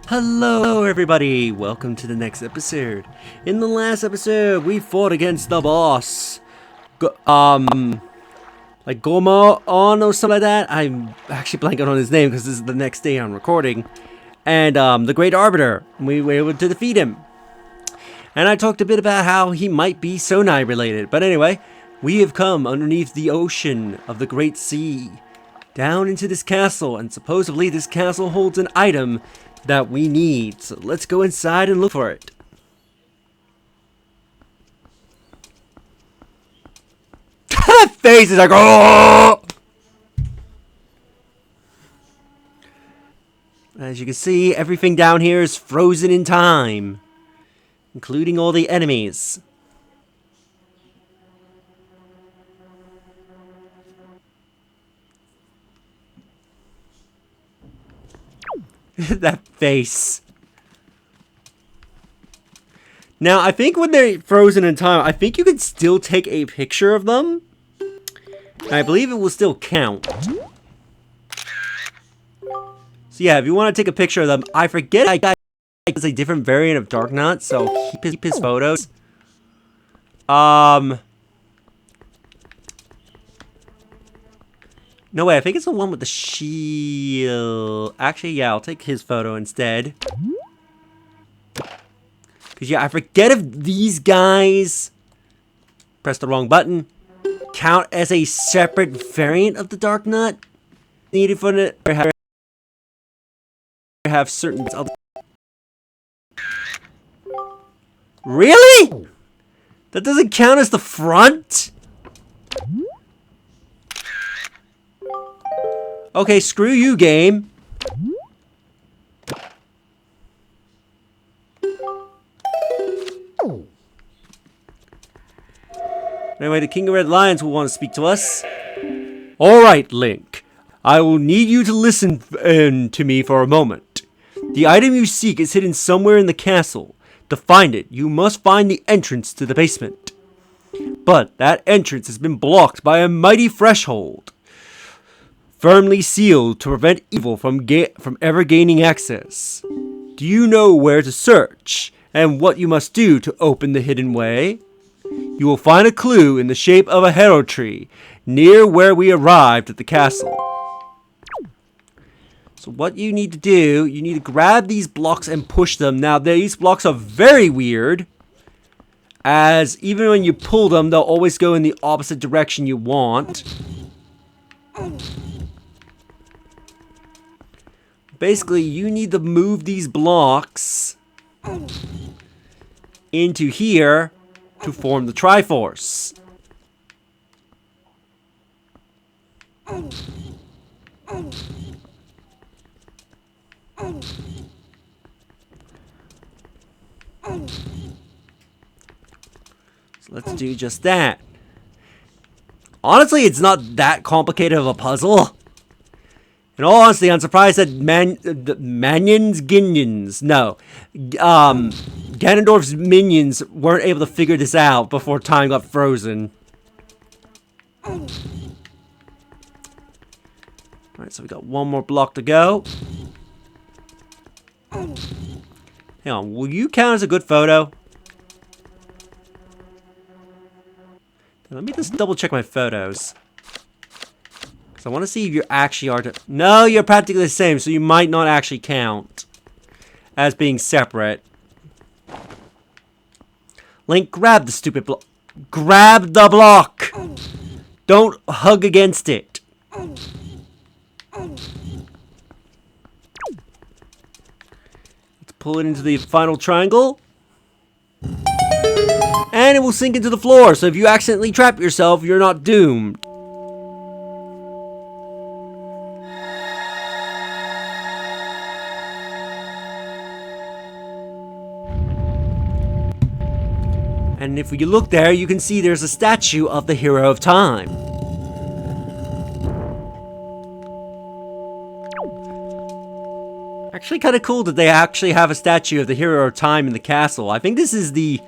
Hello everybody, welcome to the next episode. In the last episode, we fought against the boss. Like Gomo on or something like that. I'm actually blanking on his name because this is the next day I'm recording. And the Great Arbiter, we were able to defeat him. And I talked a bit about how he might be Sonai related. But anyway, we have come underneath the ocean of the Great Sea, down into this castle, and supposedly this castle holds an item that we need. So let's go inside and look for it. That face is like, oh! As you can see, everything down here is frozen in time, including all the enemies. That face. Now, I think when they're frozen in time, I think you can still take a picture of them. And I believe it will still count. So yeah, if you want to take a picture of them, I forget I got a different variant of Dark Knot, so keep his photos. No way, I think it's the one with the shield. Actually, yeah, I'll take his photo instead. Because, yeah, I forget if these guys, press the wrong button, count as a separate variant of the Dark Knot needed for it, or have certain other. Really? That doesn't count as the front? Okay, screw you, game. Anyway, the King of Red Lions will want to speak to us. Alright, Link. I will need you to listen to me for a moment. The item you seek is hidden somewhere in the castle. To find it, you must find the entrance to the basement. But that entrance has been blocked by a mighty threshold, firmly sealed to prevent evil from ever gaining access. Do you know where to search and what you must do to open the hidden way? You will find a clue in the shape of a hero tree near where we arrived at the castle. So what you need to do, you need to grab these blocks and push them. Now these blocks are very weird, as even when you pull them, they'll always go in the opposite direction you want. Basically, you need to move these blocks into here to form the Triforce. So let's do just that. Honestly, it's not that complicated of a puzzle. In all honesty, I'm surprised that Ganondorf's minions weren't able to figure this out before time got frozen. Alright, so we got one more block to go. Hang on, will you count as a good photo? Let me just double check my photos. I want to see if you actually are. No, you're practically the same, so you might not actually count as being separate. Link, grab the stupid block. Grab the block! Don't hug against it. Let's pull it into the final triangle. And it will sink into the floor, so if you accidentally trap yourself, you're not doomed. And if you look there, you can see there's a statue of the Hero of Time. Actually kind of cool that they actually have a statue of the Hero of Time in the castle. I think this is the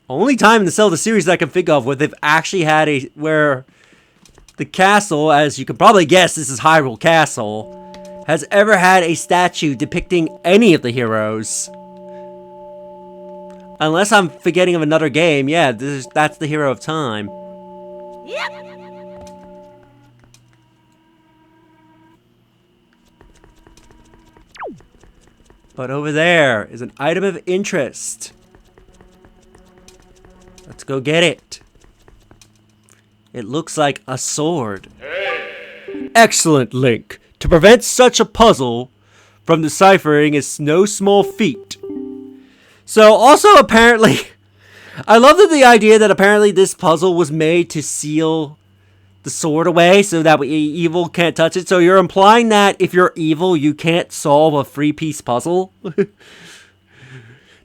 only time in the Zelda series that I can think of where they've actually had the castle, as you can probably guess, this is Hyrule Castle, has ever had a statue depicting any of the heroes. Unless I'm forgetting of another game, yeah, that's the Hero of Time. Yep. But over there is an item of interest. Let's go get it. It looks like a sword. Excellent, Link. To prevent such a puzzle from deciphering is no small feat. So also apparently, I love that the idea that apparently this puzzle was made to seal the sword away so that evil can't touch it. So you're implying that if you're evil, you can't solve a 3-piece puzzle?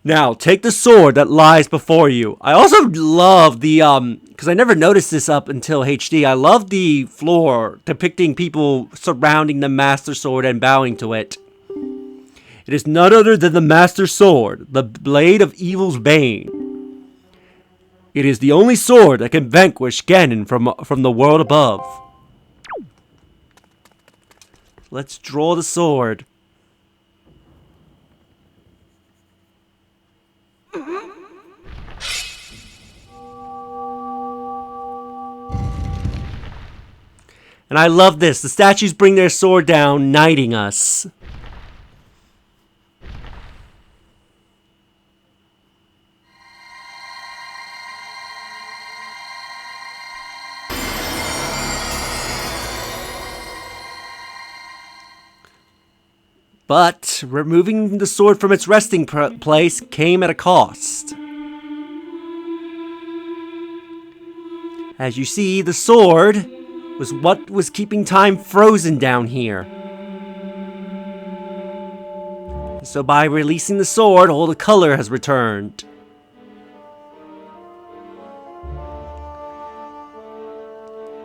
Now, take the sword that lies before you. I also love the, because I never noticed this up until HD. I love the floor depicting people surrounding the Master Sword and bowing to it. It is none other than the Master Sword, the blade of evil's bane. It is the only sword that can vanquish Ganon from the world above. Let's draw the sword. And I love this. The statues bring their sword down, knighting us. But removing the sword from its resting place came at a cost. As you see, the sword was what was keeping time frozen down here. So by releasing the sword, all the color has returned.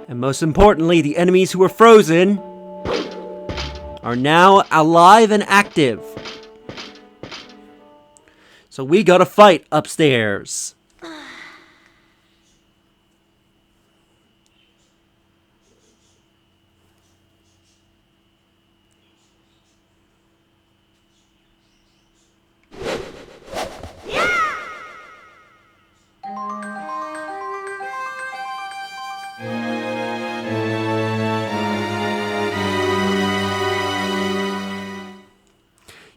And most importantly, the enemies who were frozen are now alive and active. So we gotta fight upstairs.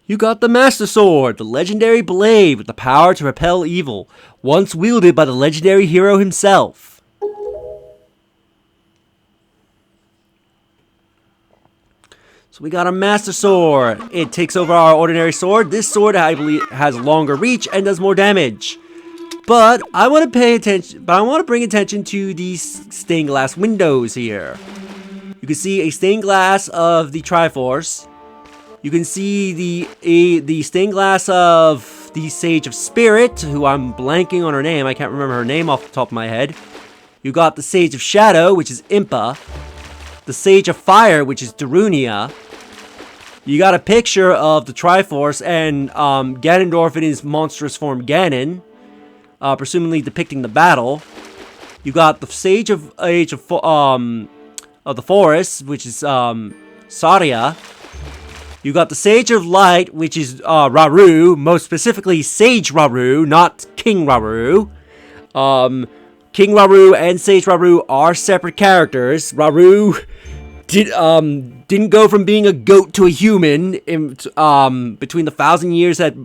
You got the Master Sword, the legendary blade with the power to repel evil, once wielded by the legendary hero himself. So we got a Master Sword. It takes over our ordinary sword. This sword, I believe, has longer reach and does more damage. But I want to pay attention. But I want to bring attention to these stained glass windows here. You can see a stained glass of the Triforce. You can see the stained glass of the Sage of Spirit, who I'm blanking on her name. I can't remember her name off the top of my head. You got the Sage of Shadow, which is Impa. The Sage of Fire, which is Darunia. You got a picture of the Triforce and Ganondorf in his monstrous form Ganon, presumably depicting the battle. You got the Sage of the Forest, which is Saria. You got the Sage of Light, which is Rauru, most specifically Sage Rauru, not King Rauru. King Rauru and Sage Rauru are separate characters. Rauru didn't go from being a goat to a human in between the 1,000 years of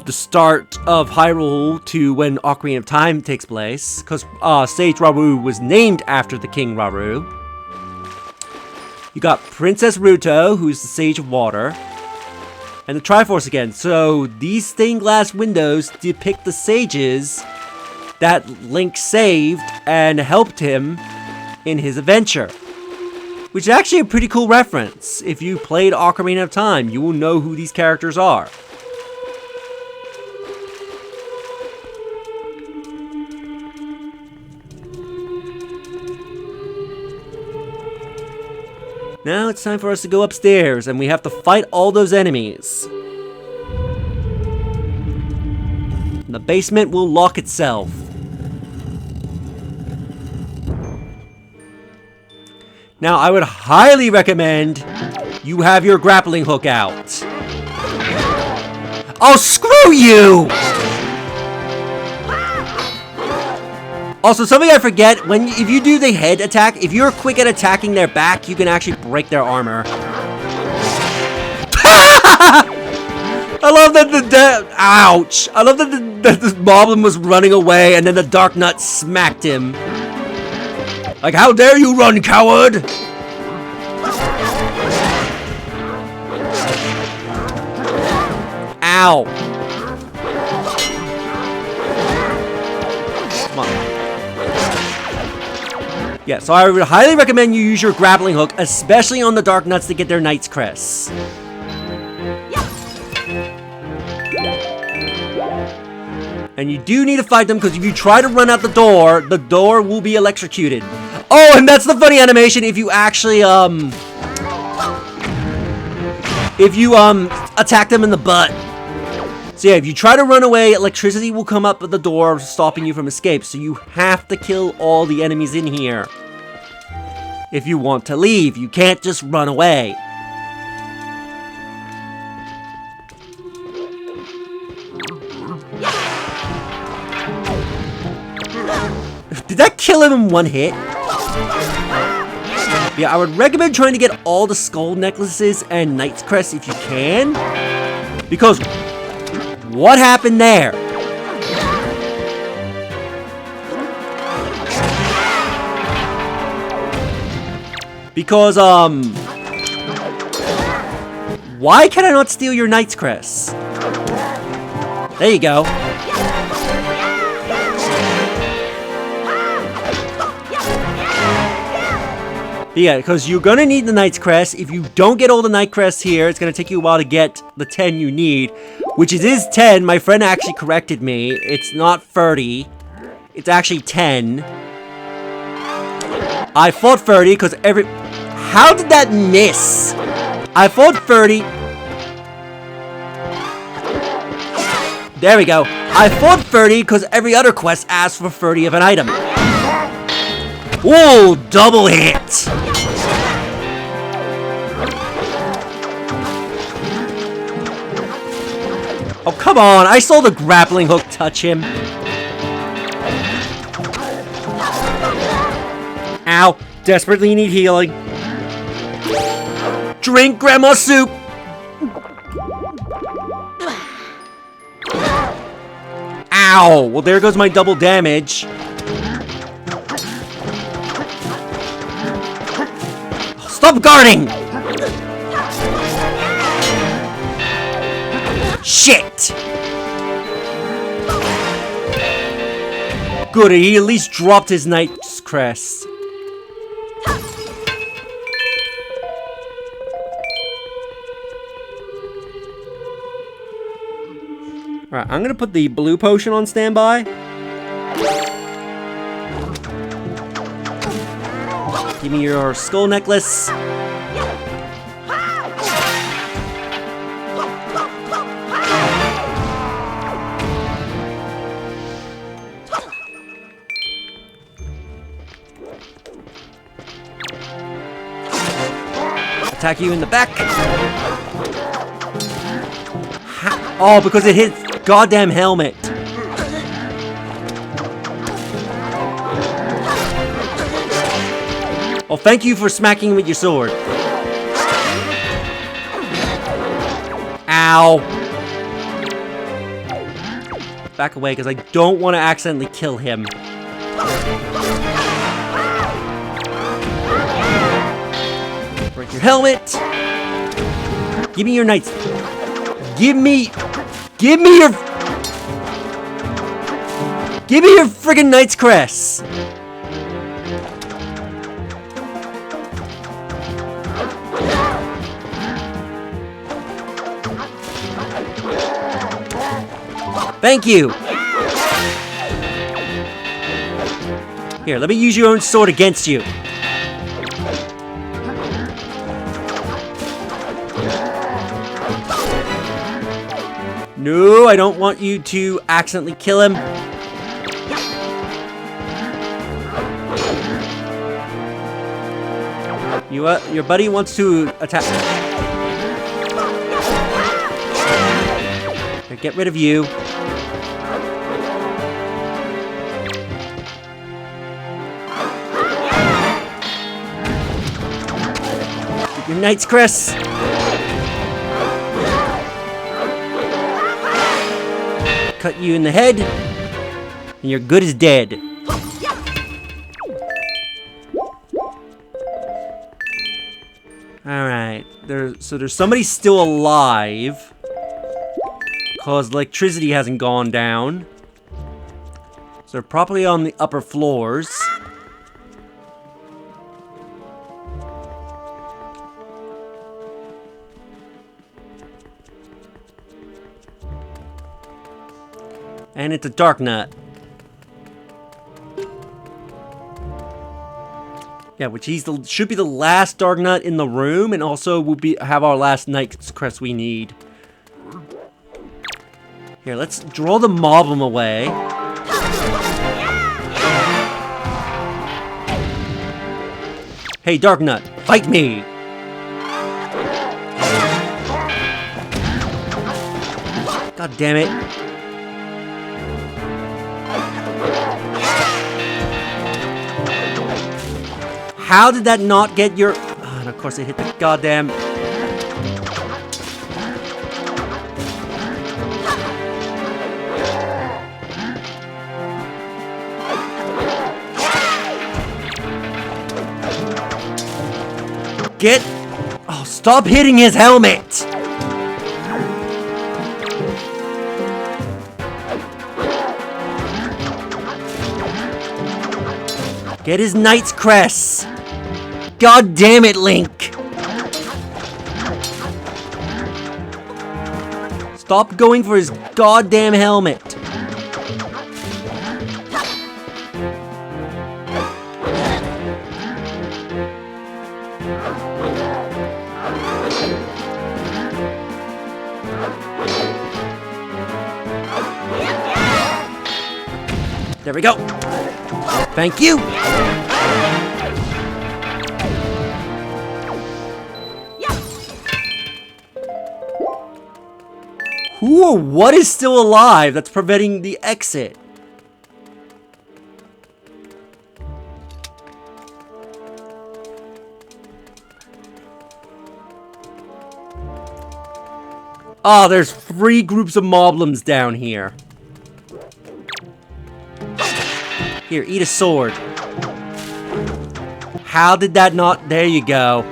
the start of Hyrule to when Ocarina of Time takes place, because Sage Rauru was named after the King Rauru. You got Princess Ruto, who's the Sage of Water, and the Triforce again. So these stained glass windows depict the sages that Link saved and helped him in his adventure. Which is actually a pretty cool reference. If you played Ocarina of Time, you will know who these characters are. Now it's time for us to go upstairs, and we have to fight all those enemies. The basement will lock itself. Now, I would highly recommend you have your grappling hook out. Oh, screw you! Also, something I forget, if you do the head attack, if you're quick at attacking their back, you can actually break their armor. I love that ouch! I love that the moblin was running away and then the Dark Nut smacked him. Like, how dare you run, coward! Ow! Come on. Yeah, so I would highly recommend you use your grappling hook, especially on the Dark Nuts to get their Knight's Crest. And you do need to fight them, because if you try to run out the door will be electrocuted. Oh, and that's the funny animation if you actually, attack them in the butt. So yeah, if you try to run away, electricity will come up at the door, stopping you from escape. So you have to kill all the enemies in here. If you want to leave, you can't just run away. Did that kill him in one hit? Yeah, I would recommend trying to get all the skull necklaces and Knight's Crest if you can. Because what happened there? Because, why can I not steal your Knight's Crest? There you go. Yeah, because you're gonna need the Knight's Crest. If you don't get all the Knight Crests here, it's gonna take you a while to get the 10 you need. Which it is 10. My friend actually corrected me. It's not 30. It's actually 10. I fought 30 because how did that miss? I fought 30. There we go. I fought 30 because every other quest asks for 30 of an item. Whoa, double hit! Oh, come on! I saw the grappling hook touch him. Ow! Desperately need healing. Drink grandma soup! Ow! Well, there goes my double damage. Stop guarding! Shit! Good, he at least dropped his Knight's Crest. Alright, I'm gonna put the blue potion on standby. Give me your skull necklace. Attack you in the back. Oh, because it hit goddamn helmet. Oh, thank you for smacking with your sword. Ow. Back away, because I don't want to accidentally kill him. Break your helmet. Give me your knights. Give me your friggin' Knight's Crest. Thank you. Here, let me use your own sword against you. No, I don't want you to accidentally kill him. Your buddy wants to attack. Okay, get rid of you. Get your Knight's Crest. Cut you in the head, and you're good as dead. Alright, so there's somebody still alive, because electricity hasn't gone down. So they're probably on the upper floors. And it's a dark nut. Yeah, which should be the last dark nut in the room, and also will have our last Knight's Crest we need. Here, let's draw the moblin away. Hey, dark nut, fight me! God damn it. How did that not get your... Oh, and of course it hit the goddamn... Get... Oh, stop hitting his helmet! Get his Knight's Crest! God damn it, Link! Stop going for his goddamn helmet! There we go! Thank you! Who or what is still alive that's preventing the exit? Oh, there's 3 groups of moblins down here. Here, eat a sword. How did that not... There you go.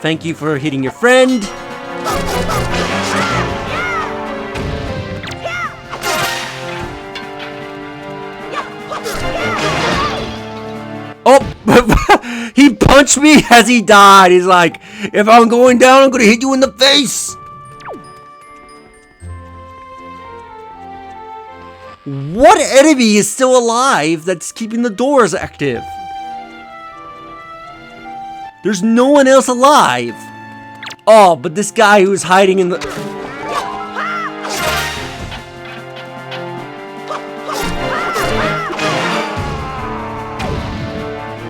Thank you for hitting your friend. Oh, he punched me as he died. He's like, if I'm going down, I'm gonna hit you in the face. What enemy is still alive that's keeping the doors active? There's no one else alive. Oh, but this guy who's hiding in the...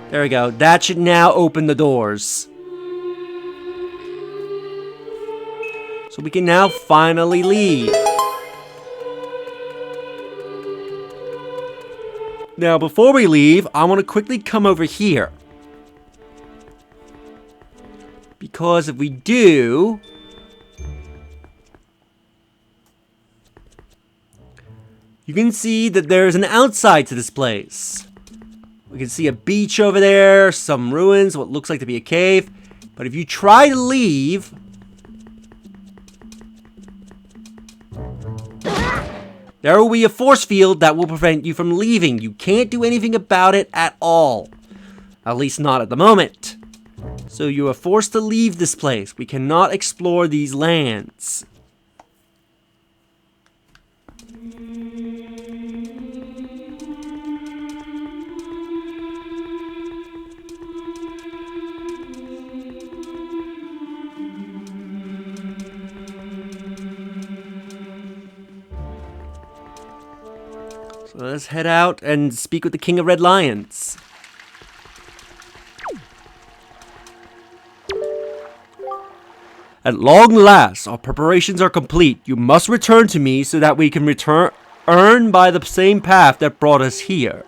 There we go. That should now open the doors. So we can now finally leave. Now, before we leave, I want to quickly come over here. Because if we do... You can see that there's an outside to this place. We can see a beach over there, some ruins, what looks like to be a cave. But if you try to leave... There will be a force field that will prevent you from leaving. You can't do anything about it at all. At least not at the moment. So you are forced to leave this place. We cannot explore these lands. So let's head out and speak with the King of Red Lions. At long last, our preparations are complete. You must return to me so that we can return by the same path that brought us here.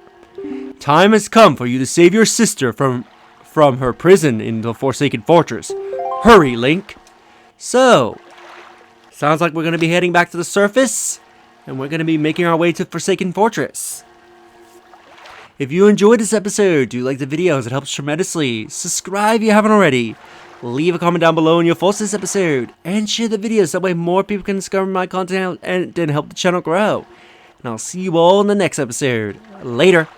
Time has come for you to save your sister from her prison in the Forsaken Fortress. Hurry, Link. So, sounds like we're going to be heading back to the surface, and we're going to be making our way to Forsaken Fortress. If you enjoyed this episode, do like the videos, it helps tremendously. Subscribe if you haven't already. Leave a comment down below in your thoughts this episode, and share the video so that way more people can discover my content and help the channel grow. And I'll see you all in the next episode. Later.